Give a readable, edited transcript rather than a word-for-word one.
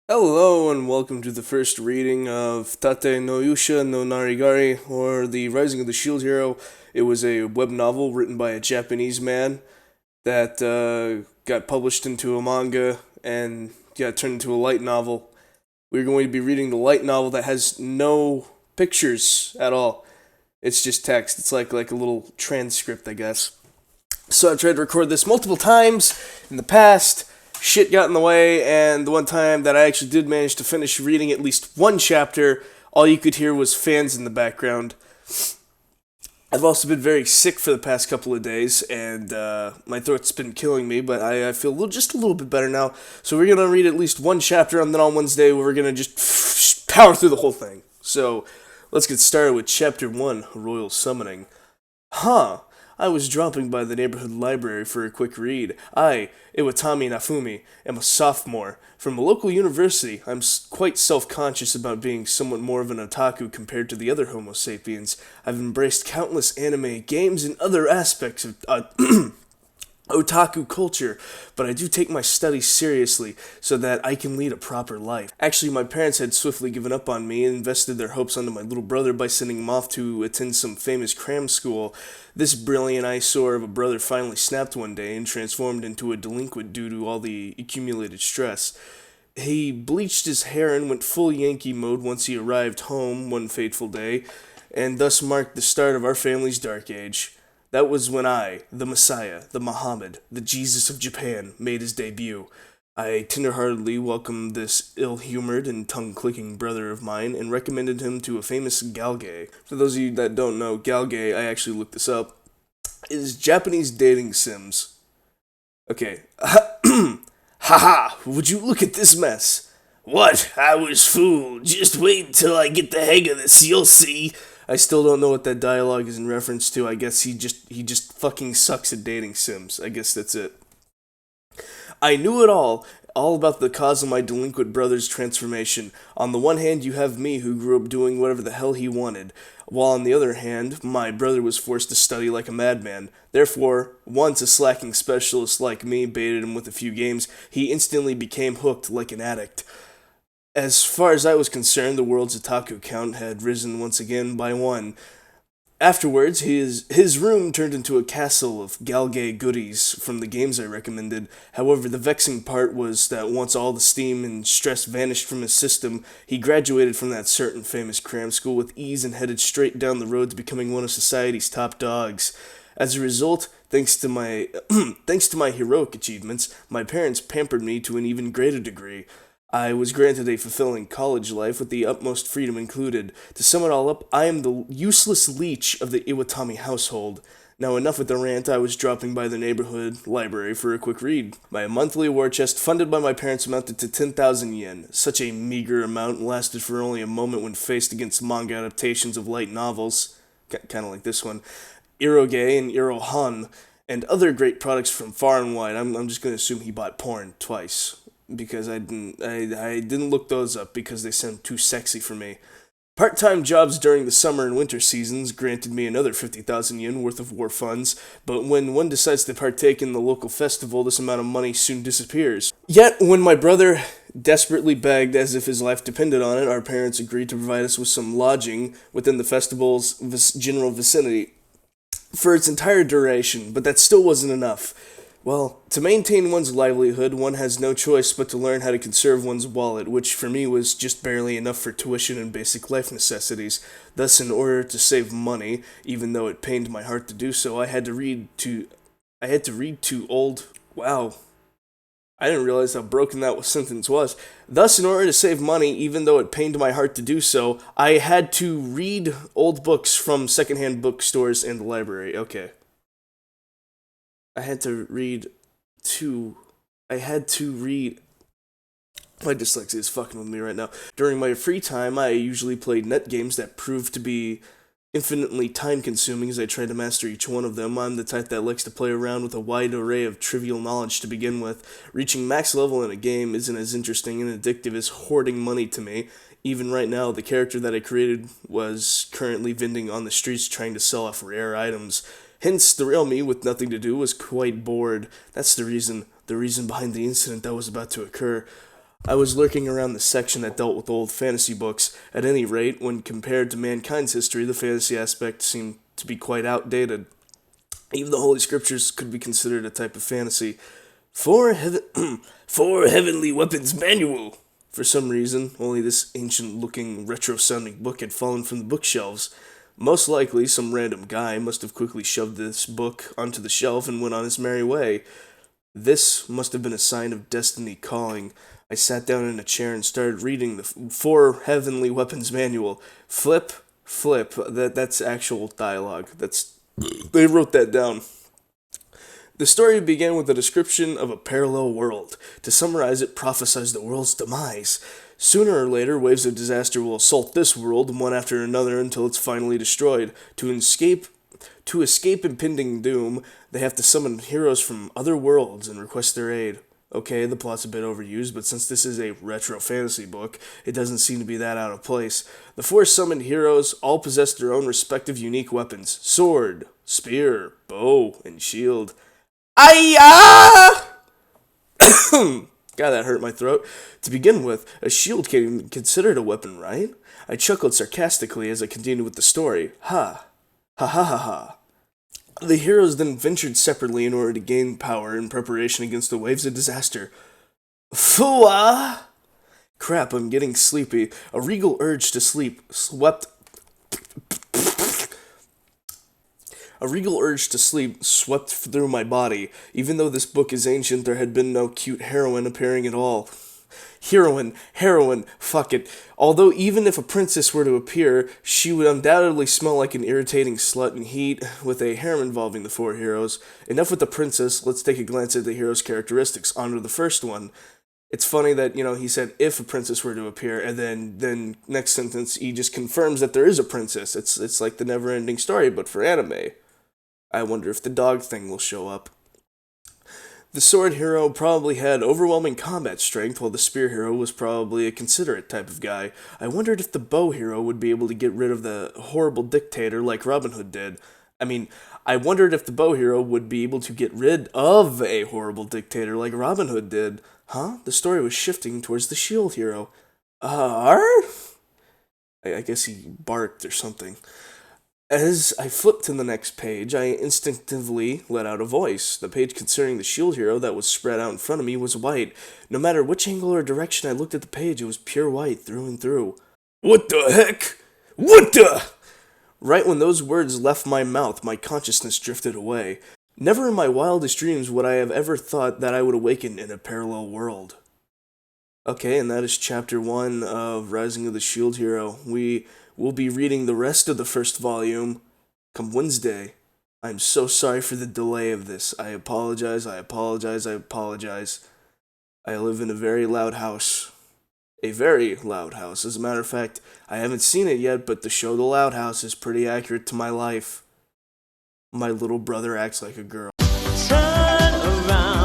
Hello and welcome to the first reading of Tate no Yuusha no Nariagari, or The Rising of the Shield Hero. It was a web novel written by a Japanese man that got published into a manga and got turned into a light novel. We're going to be reading the light novel that has no pictures at all. It's just text. It's like a little transcript, I guess. So I've tried to record this multiple times in the past. Shit got in the way, and the one time that I actually did manage to finish reading at least one chapter, all you could hear was fans in the background. I've also been very sick for the past couple of days, and my throat's been killing me, but I feel just a little bit better now. So we're gonna read at least one chapter, and then on Wednesday we're gonna just power through the whole thing. So let's get started with Chapter 1, Royal Summoning. Huh. I was dropping by the neighborhood library for a quick read. I, Iwatani Nafumi, am a sophomore. From a local university, I'm quite self-conscious about being somewhat more of an otaku compared to the other Homo sapiens. I've embraced countless anime, games, and other aspects of otaku culture, but I do take my studies seriously so that I can lead a proper life. Actually, my parents had swiftly given up on me and invested their hopes onto my little brother by sending him off to attend some famous cram school. This brilliant eyesore of a brother finally snapped one day and transformed into a delinquent due to all the accumulated stress. He bleached his hair and went full Yankee mode once he arrived home one fateful day, and thus marked the start of our family's dark age. That was when I, the Messiah, the Muhammad, the Jesus of Japan, made his debut. I tenderheartedly welcomed this ill-humored and tongue-clicking brother of mine and recommended him to a famous galgay. For those of you that don't know, galgay, I actually looked this up, is Japanese dating sims. Okay. Haha, would you look at this mess? What? I was fooled. Just wait until I get the hang of this, you'll see. I still don't know what that dialogue is in reference to. I guess he just fucking sucks at dating sims. I guess that's it. I knew it all about the cause of my delinquent brother's transformation. On the one hand, you have me who grew up doing whatever the hell he wanted, while on the other hand, my brother was forced to study like a madman. Therefore, once a slacking specialist like me baited him with a few games, he instantly became hooked like an addict. As far as I was concerned, the world's otaku count had risen once again by one. Afterwards, his room turned into a castle of Galgay goodies from the games I recommended. However, the vexing part was that once all the steam and stress vanished from his system, he graduated from that certain famous cram school with ease and headed straight down the road to becoming one of society's top dogs. As a result, thanks to my heroic achievements, my parents pampered me to an even greater degree. I was granted a fulfilling college life with the utmost freedom included. To sum it all up, I am the useless leech of the Iwatani household. Now enough with the rant, I was dropping by the neighborhood library for a quick read. My monthly war chest funded by my parents amounted to 10,000 yen. Such a meager amount lasted for only a moment when faced against manga adaptations of light novels, kinda like this one, Iroge and Irohan, and other great products from far and wide. I'm just gonna assume he bought porn twice because I didn't look those up because they sound too sexy for me. Part-time jobs during the summer and winter seasons granted me another 50,000 yen worth of war funds, but when one decides to partake in the local festival, this amount of money soon disappears. Yet, when my brother desperately begged as if his life depended on it, our parents agreed to provide us with some lodging within the festival's general vicinity for its entire duration, but that still wasn't enough. Well, to maintain one's livelihood, one has no choice but to learn how to conserve one's wallet, which for me was just barely enough for tuition and basic life necessities. Thus, in order to save money, even though it pained my heart to do so, I had to read to old. Wow, I didn't realize how broken that sentence was. Thus, in order to save money, even though it pained my heart to do so, I had to read old books from secondhand bookstores and the library. Okay. I had to read to. I had to read. My dyslexia is fucking with me right now. During my free time, I usually played net games that proved to be infinitely time consuming as I tried to master each one of them. I'm the type that likes to play around with a wide array of trivial knowledge to begin with. Reaching max level in a game isn't as interesting and addictive as hoarding money to me. Even right now, the character that I created was currently vending on the streets trying to sell off rare items. Hence, the real me with nothing to do was quite bored. That's the reason behind the incident that was about to occur. I was lurking around the section that dealt with old fantasy books. At any rate, when compared to mankind's history, the fantasy aspect seemed to be quite outdated. Even the Holy Scriptures could be considered a type of fantasy. For Heavenly Weapons Manual! For some reason, only this ancient-looking, retro-sounding book had fallen from the bookshelves. Most likely, some random guy must have quickly shoved this book onto the shelf and went on his merry way. This must have been a sign of destiny calling. I sat down in a chair and started reading the For Heavenly Weapons Manual. Flip, that's actual dialogue. They wrote that down. The story began with a description of a parallel world. To summarize, it prophesies the world's demise. Sooner or later, waves of disaster will assault this world, one after another, until it's finally destroyed. To escape impending doom, they have to summon heroes from other worlds and request their aid. Okay, the plot's a bit overused, but since this is a retro fantasy book, it doesn't seem to be that out of place. The four summoned heroes all possess their own respective unique weapons: sword, spear, bow, and shield. Ayah! God, that hurt my throat. To begin with, a shield can't even be considered a weapon, right? I chuckled sarcastically as I continued with the story. Ha. Ha ha ha ha. The heroes then ventured separately in order to gain power in preparation against the waves of disaster. Fua! Crap, I'm getting sleepy. A regal urge to sleep swept through my body. Even though this book is ancient, there had been no cute heroine appearing at all. Heroine, fuck it. Although even if a princess were to appear, she would undoubtedly smell like an irritating slut in heat, with a harem involving the four heroes. Enough with the princess, let's take a glance at the hero's characteristics. On to the first one. It's funny that, he said if a princess were to appear, and then next sentence he just confirms that there is a princess. It's like the never-ending story, but for anime. I wonder if the dog thing will show up. The sword hero probably had overwhelming combat strength, while the spear hero was probably a considerate type of guy. I wondered if the bow hero would be able to get rid of the horrible dictator like Robin Hood did. I wondered if the bow hero would be able to get rid of a horrible dictator like Robin Hood did. Huh? The story was shifting towards the shield hero. I guess he barked or something. As I flipped to the next page, I instinctively let out a voice. The page concerning the shield hero that was spread out in front of me was white. No matter which angle or direction I looked at the page, it was pure white through and through. What the heck? What the? Right when those words left my mouth, my consciousness drifted away. Never in my wildest dreams would I have ever thought that I would awaken in a parallel world. Okay, and that is chapter 1 of Rising of the Shield Hero. We'll be reading the rest of the first volume come Wednesday. I'm so sorry for the delay of this. I apologize. I live in a very loud house. A very loud house. As a matter of fact, I haven't seen it yet, but the show The Loud House is pretty accurate to my life. My little brother acts like a girl. Turn around.